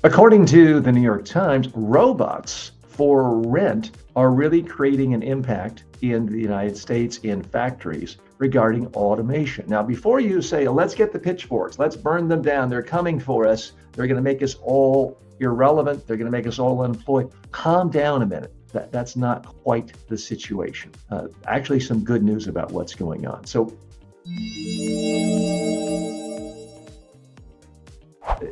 According to the New York Times, robots for rent are really creating an impact in the United States in factories regarding automation. Now, before you say, let's get the pitchforks, let's burn them down, they're coming for us, they're going to make us all irrelevant, they're going to make us all unemployed, calm down a minute. That's not quite the situation. Actually, some good news about what's going on. So,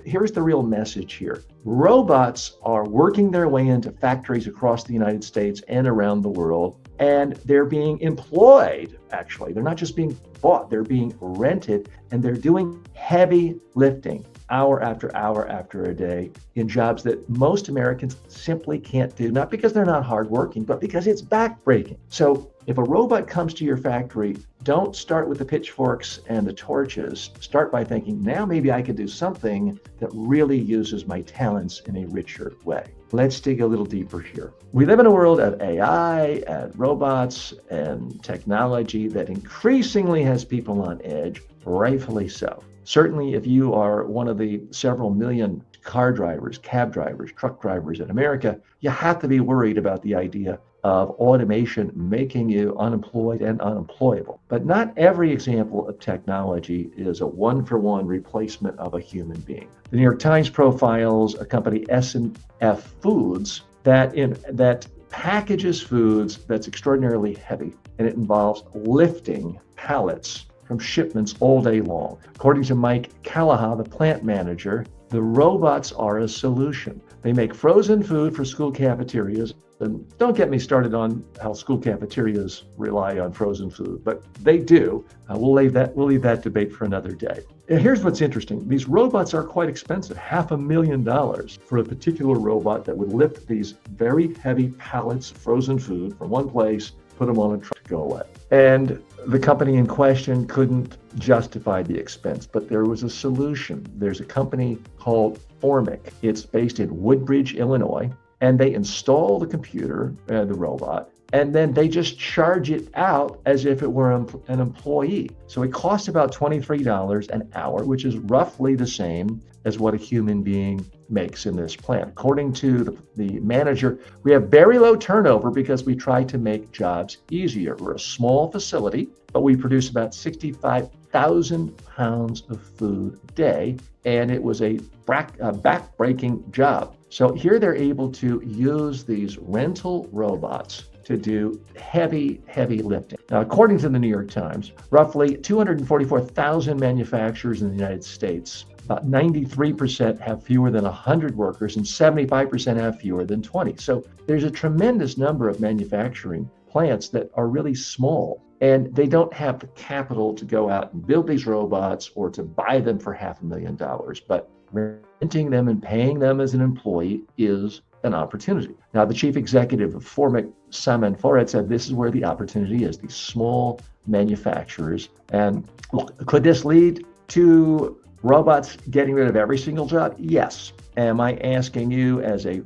here's the real message here. Robots are working their way into factories across the United States and around the world, and they're being employed, actually. They're not just being bought, they're being rented, and they're doing heavy lifting hour after hour after a day in jobs that most Americans simply can't do, not because they're not hardworking, but because it's backbreaking. So if a robot comes to your factory, don't start with the pitchforks and the torches. Start by thinking, now maybe I could do something that really uses my talents in a richer way. Let's dig a little deeper here. We live in a world of AI and robots and technology that increasingly has people on edge, rightfully so. Certainly, if you are one of the several million car drivers, cab drivers, truck drivers in America, you have to be worried about the idea of automation making you unemployed and unemployable. But not every example of technology is a one-for-one replacement of a human being. The New York Times profiles a company, S&F Foods, that packages foods that's extraordinarily heavy, and it involves lifting pallets from shipments all day long. According to Mike Callaha, the plant manager, the robots are a solution. They make frozen food for school cafeterias. And don't get me started on how school cafeterias rely on frozen food, but they do. We'll leave that debate for another day. And here's what's interesting. These robots are quite expensive, $500,000 for a particular robot that would lift these very heavy pallets of frozen food from one place, put them on a truck to go away. And the company in question couldn't justify the expense, but there was a solution. There's a company called Formic. It's based in Woodbridge, Illinois, and they install the computer, the robot, and then they just charge it out as if it were an employee. So it costs about $23 an hour, which is roughly the same as what a human being makes in this plant. According to the manager, we have very low turnover because we try to make jobs easier. We're a small facility, but we produce about 65,000 pounds of food a day, and it was a back-breaking job. So here they're able to use these rental robots to do heavy lifting. Now, according to the New York Times, roughly 244,000 manufacturers in the United States, about 93% have fewer than 100 workers and 75% have fewer than 20. So there's a tremendous number of manufacturing plants that are really small, and they don't have the capital to go out and build these robots or to buy them for $500,000. But renting them and paying them as an employee is an opportunity. Now, the chief executive of Formic, Simon Forret, said this is where the opportunity is, these small manufacturers. And look, could this lead to robots getting rid of every single job? Yes. Am I asking you as a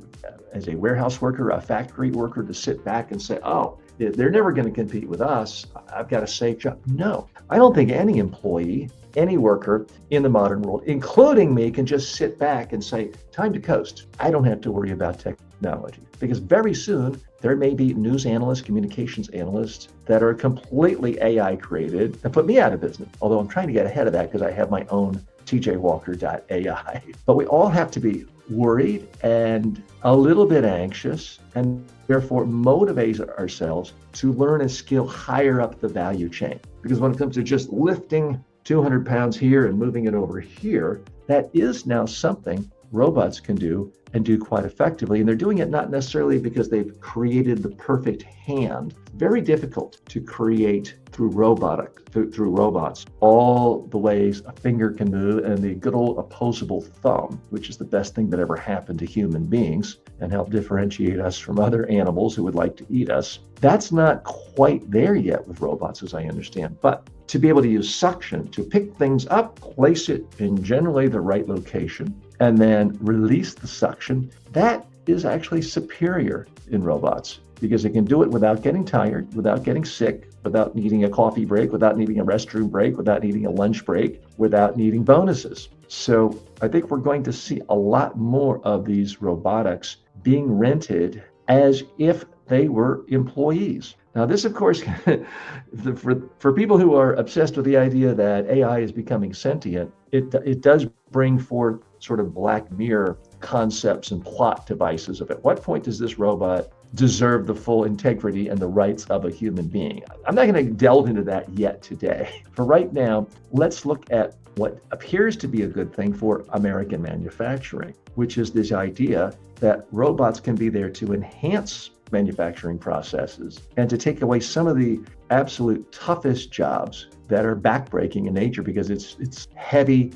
warehouse worker, a factory worker, to sit back and say, oh, they're never going to compete with us, I've got a safe job? No. I don't think any employee, any worker in the modern world, including me, can just sit back and say, time to coast. I don't have to worry about technology. Because very soon, there may be news analysts, communications analysts that are completely AI created and put me out of business. Although I'm trying to get ahead of that because I have my own tjwalker.ai. But we all have to be worried and a little bit anxious, and therefore motivate ourselves to learn a skill higher up the value chain. Because when it comes to just lifting 200 pounds here and moving it over here, that is now something robots can do and do quite effectively. And they're doing it not necessarily because they've created the perfect hand. Very difficult to create through robots, all the ways a finger can move and the good old opposable thumb, which is the best thing that ever happened to human beings and help differentiate us from other animals who would like to eat us. That's not quite there yet with robots, as I understand. But to be able to use suction to pick things up, place it in generally the right location, and then release the suction, that is actually superior in robots because it can do it without getting tired, without getting sick, without needing a coffee break, without needing a restroom break, without needing a lunch break, without needing bonuses. So I think we're going to see a lot more of these robotics being rented as if they were employees. Now, this, of course, for people who are obsessed with the idea that AI is becoming sentient, it does bring forth sort of Black Mirror concepts and plot devices of at what point does this robot deserve the full integrity and the rights of a human being? I'm not going to delve into that yet today. For right now, let's look at what appears to be a good thing for American manufacturing, which is this idea that robots can be there to enhance manufacturing processes and to take away some of the absolute toughest jobs that are backbreaking in nature, because it's heavy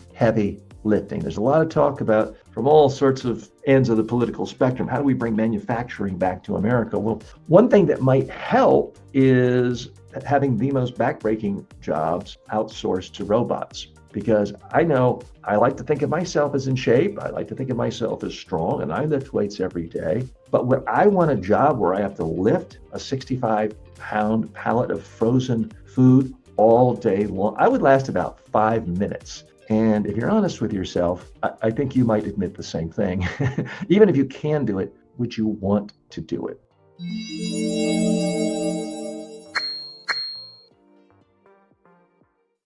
lifting. There's a lot of talk about, from all sorts of ends of the political spectrum, how do we bring manufacturing back to America? Well, one thing that might help is having the most backbreaking jobs outsourced to robots. Because I know I like to think of myself as in shape. I like to think of myself as strong, and I lift weights every day. But when I want a job where I have to lift a 65-pound pallet of frozen food all day long, I would last about 5 minutes. And if you're honest with yourself, I think you might admit the same thing. Even if you can do it, would you want to do it?